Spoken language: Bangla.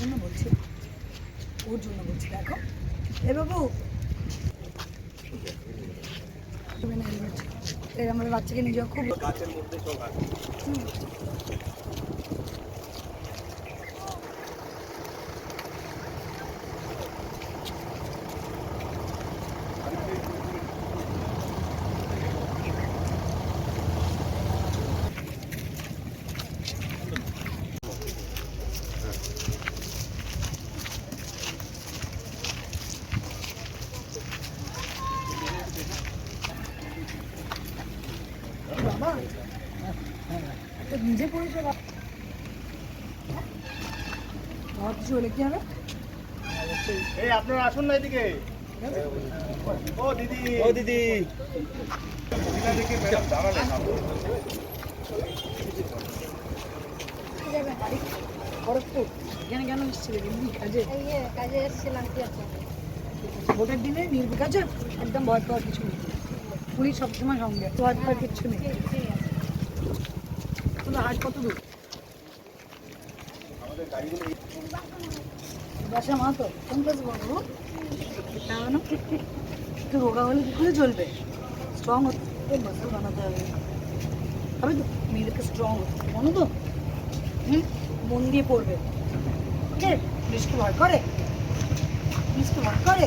জন্য বলছি, ওর জন্য বলছি। দেখো এ বাবু, আমাদের বাচ্চাকে নিজেও খুব গাছের মধ্যে সব আছে। বাবা নিজে পড়েছে, বাবা কিছু হলে কি হবে? এই আপনারা আসুন না এদিকে। ও দিদি, ও দিদি, দেখে ম্যাডাম দাঁড়ালেন। খড়গপুর এখানে কেন এসেছিলে? কাজে কাজে এসেছিলাম। কি আছে ভোটের দিনে নির্বিকাজে একদম ভয় পাওয়ার কিছু নেই, পুলিশ সবসময় সঙ্গে, ভয় পাওয়ার কিচ্ছু নেই। তোদের হাট কত দূর? বাসা মা তো কোন কাছে বলবো? কেন একটু রোগা হলে কি করে চলবে? স্ট্রং হতে মাসল বানাতে হবে, তবে তো মেয়েদেরকে স্ট্রং হতে হবে, জানো তো? মন দিয়ে পড়বে। ওকে, পুলিশকে ভয় করে? পুলিশকে ভয় করে?